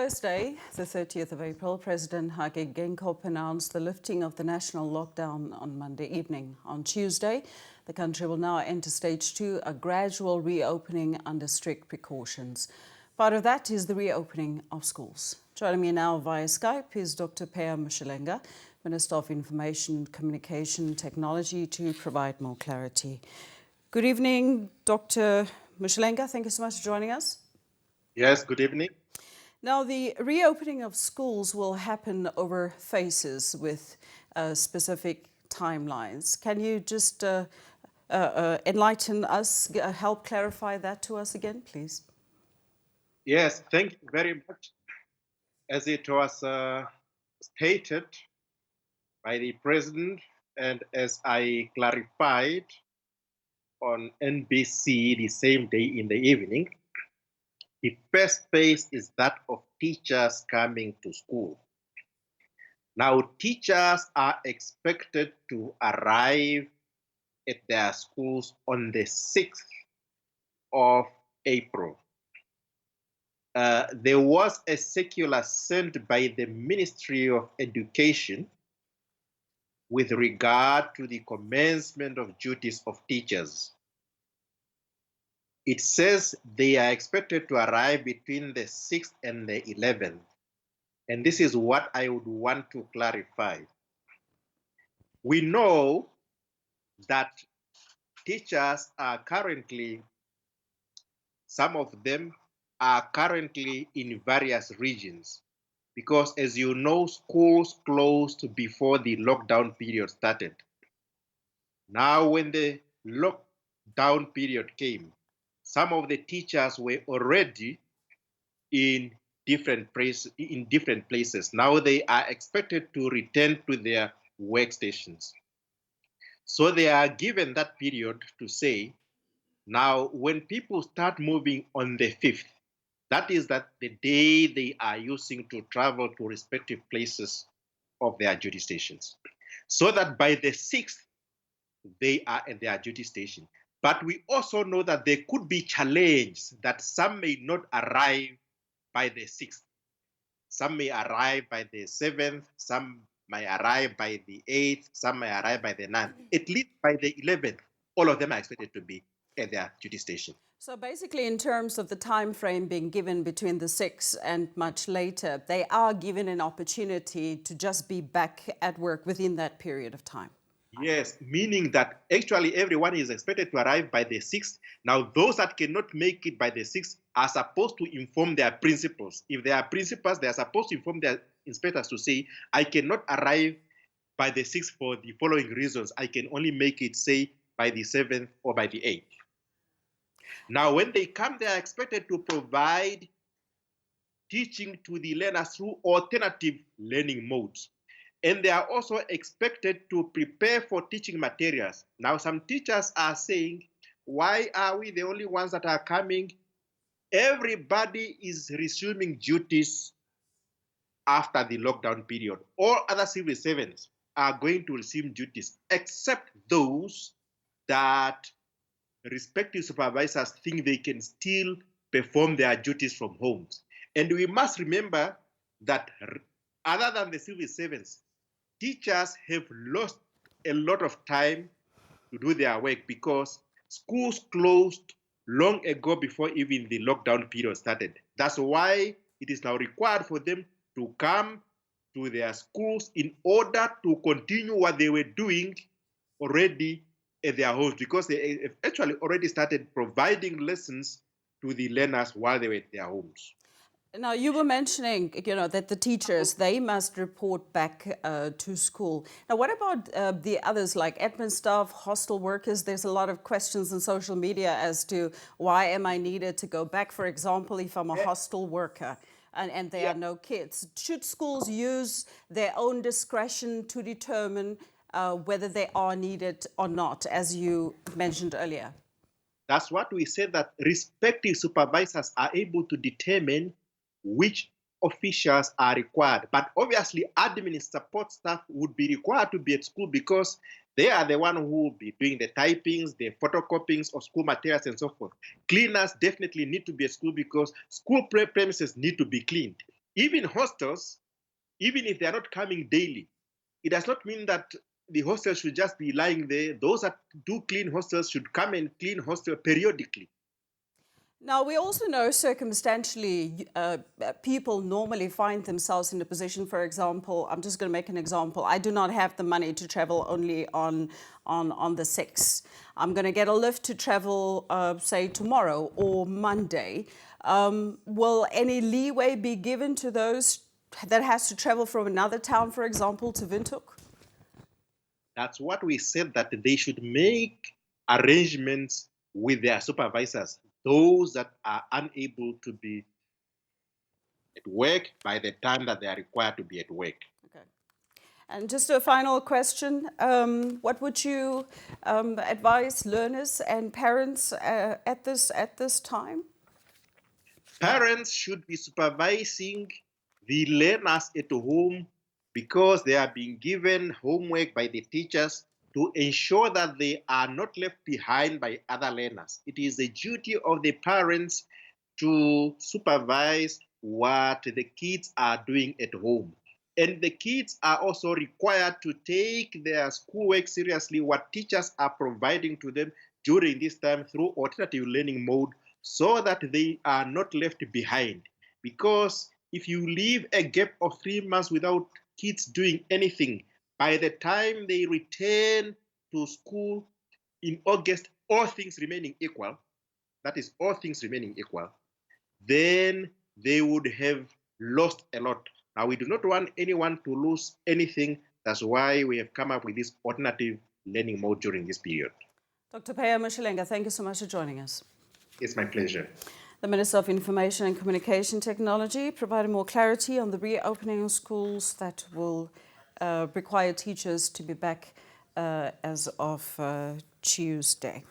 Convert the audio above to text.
Thursday, the 30th of April, President Hage Geingob announced the lifting of the national lockdown on Monday evening. On Tuesday, the country will now enter stage 2, a gradual reopening under strict precautions. Part of that is the reopening of schools. Joining me now via Skype is Dr. Peya Mushelenga, Minister of Information, Communication Technology, to provide more clarity. Good evening, Dr. Mushelenga. Thank you so much for joining us. Yes, good evening. Now, the reopening of schools will happen over phases with specific timelines. Can you just enlighten us, help clarify that to us again, please? Yes, thank you very much. As it was stated by the President, and as I clarified on NBC the same day in the evening, the first phase is that of teachers coming to school. Now, teachers are expected to arrive at their schools on the 6th of April. There was a circular sent by the Ministry of Education with regard to the commencement of duties of teachers. It says they are expected to arrive between the 6th and the 11th. And this is what I would want to clarify. We know that teachers are currently, some of them are currently in various regions because, as you know, schools closed before the lockdown period started. Now, when the lockdown period came, some of the teachers were already in different places. Now they are expected to return to their workstations. So they are given that period to say, now when people start moving on the 5th, that is that the day they are using to travel to respective places of their duty stations. So that by the 6th, they are at their duty station. But we also know that there could be challenges that some may not arrive by the 6th. Some may arrive by the 7th, some may arrive by the 8th, some may arrive by the 9th. At least by the 11th, all of them are expected to be at their duty station. So basically, in terms of the time frame being given between the 6th and much later, they are given an opportunity to just be back at work within that period of time. Yes, meaning that actually everyone is expected to arrive by the 6th. Now, those that cannot make it by the 6th are supposed to inform their principals. If they are principals, they are supposed to inform their inspectors to say, I cannot arrive by the 6th for the following reasons. I can only make it, say, by the 7th or by the 8th. Now, when they come, they are expected to provide teaching to the learners through alternative learning modes. And they are also expected to prepare for teaching materials. Now, some teachers are saying, why are we the only ones that are coming? Everybody is resuming duties after the lockdown period. All other civil servants are going to resume duties, except those that respective supervisors think they can still perform their duties from homes. And we must remember that other than the civil servants, teachers have lost a lot of time to do their work because schools closed long ago before even the lockdown period started. That's why it is now required for them to come to their schools in order to continue what they were doing already at their homes, because they have actually already started providing lessons to the learners while they were at their homes. Now, you were mentioning, that the teachers, they must report back to school. Now, what about the others like admin staff, hostel workers? There's a lot of questions on social media as to why am I needed to go back, for example, if I'm a hostel worker and there are no kids. Should schools use their own discretion to determine whether they are needed or not, as you mentioned earlier? That's what we said, that respective supervisors are able to determine which officials are required. But obviously, admin support staff would be required to be at school because they are the one who will be doing the typings, the photocopyings of school materials and so forth. Cleaners definitely need to be at school because school premises need to be cleaned. Even hostels, even if they are not coming daily, it does not mean that the hostels should just be lying there. Those that do clean hostels should come and clean hostel periodically. Now, we also know circumstantially people normally find themselves in a position, for example, I'm just going to make an example. I do not have the money to travel only on the 6th. I'm going to get a lift to travel, say, tomorrow or Monday. Will any leeway be given to those that has to travel from another town, for example, to Windhoek? That's what we said, that they should make arrangements with their supervisors, those that are unable to be at work by the time that they are required to be at work. Okay. And just a final question. What would you advise learners and parents at this time? Parents should be supervising the learners at home because they are being given homework by the teachers to ensure that they are not left behind by other learners. It is the duty of the parents to supervise what the kids are doing at home. And the kids are also required to take their schoolwork seriously, what teachers are providing to them during this time through alternative learning mode, so that they are not left behind. Because if you leave a gap of 3 months without kids doing anything, by the time they return to school in August, all things remaining equal, that is, all things remaining equal, then they would have lost a lot. Now, we do not want anyone to lose anything. That's why we have come up with this alternative learning mode during this period. Dr. Peya Mushelenga, thank you so much for joining us. It's my pleasure. The Minister of Information and Communication Technology provided more clarity on the reopening of schools that will require teachers to be back as of Tuesday.